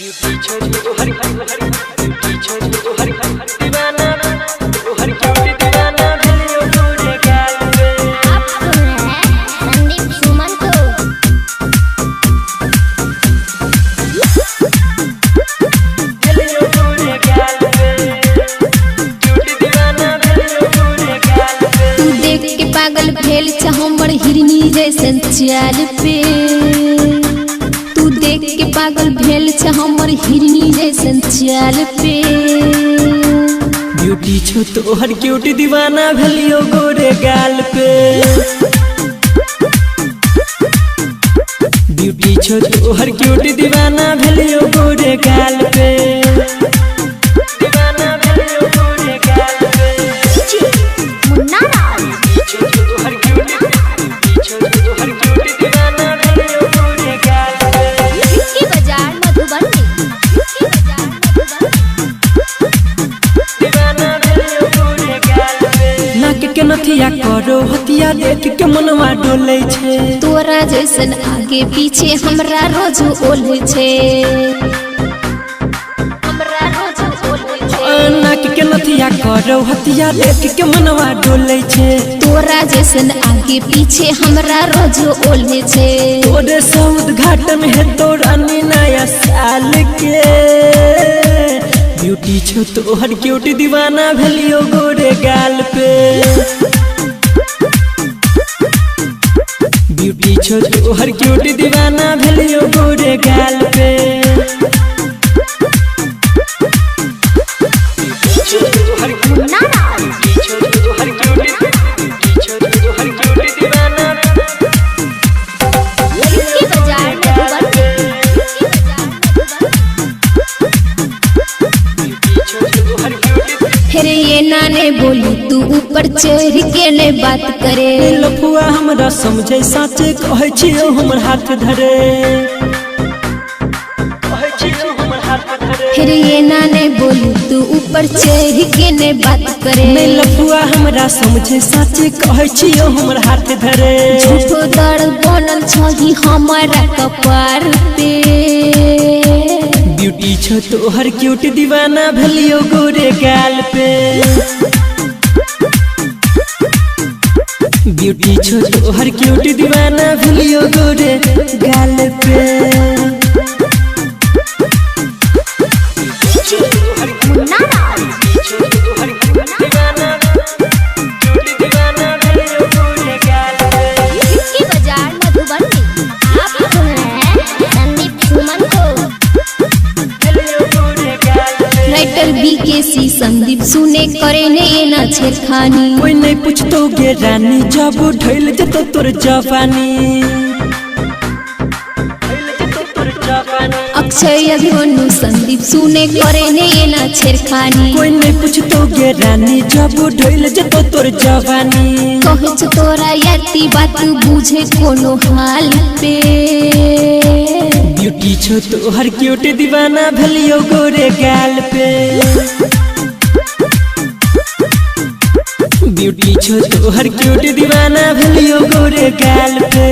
Beauty छोरी तो हर beauty छोरी तो हर दीवाना तो हर क्यूट दीवाना दिलियो पूरे गाल पे। आप सुन रहे हैं संदीप सुमन को। दिलियो पूरे गाल पे क्यूट दीवाना दिलियो पूरे गाल पे। तू देख के पागल भेल छ हमर हिरनी जैसन चाल पे। तू देख के पागल भेल छ हमर हिरनी जैसन चाल पे। ब्यूटी छो तो हर क्यूट दीवाना भेलियो गोरे गाल पे। ब्यूटी छो तो हर क्यूट दीवाना भेलियो गोरे गाल पे। दीवाना भेलियो गोरे गाल पे। मुन्ना राज ब्यूटी छो तो हर क्यूट दीवाना भेलियो गोरे गाल पे। की बाजार मधुबनी दीवाना भेलियो गोरे गाल पे। नाक के नथिया करो हथिया देख के मनवा डोले छे। तोरा जैसन आगे पीछे हमरा रोज ओले छे। हमरा रोज ओले छे। नाक के नथिया करो हथिया देख के मनवा डोले छे। तोरा जैसन आगे पीछे हमरा रोज ओले छे। तोरे सौद घाटन है तोरा नया साल के। ब्यूटी छो तो हर क्यूट दीवाना भेलियो गोरे गाल पे। ब्यूटी छो तो हर क्यूट दीवाना भेलियो गोरे गाल पे। मुन्ना राज की बाजार मधुबनी फिर ये नाने बोली तू ऊपर चढ़ के ने बात करे। लफुआ हमरा समझे साचे कहे छियो हमर हाथ धरे। कहे छियो हमर हाथ धरे। फिर ये नाने बोली तू ऊपर चढ़ के ने बात करे। मैं लफुआ हमरा समझे साचे कहे छियो हमर हाथ धरे। झूठो दर्द बनल छही हमारा कपार पे। ब्यूटी छो तो हर क्यूट दीवाना भेलियो गोरे गाल पे। ब्यूटी छो तो हर क्यूट दीवाना भेलियो गोरे गाल पे। मुन्ना राज की बाजार मधुबनी। आप सुन रहे हैं संदीप सुमन को। राइटर BKC संदीप सुने करे ने ये ना छेड़खानी। कोई नहीं पूछतो गे रानी जब ढैल जतो तोर जवानी। अक्षय अभिमन्यु संदीप सुने करे ने ये ना छेड़खानी। कोई नहीं पूछतो गे रानी जब ढैल जतो तोर जवानी। कहे छ तोरा याती बात बुझे कोनो हाल पे। ब्यूटी छो तो हर क्यूट दीवाना भेलियो गोरे गाल पे। ब्यूटी छो तो हर क्यूट दीवाना भेलियो गोरे गाल पे।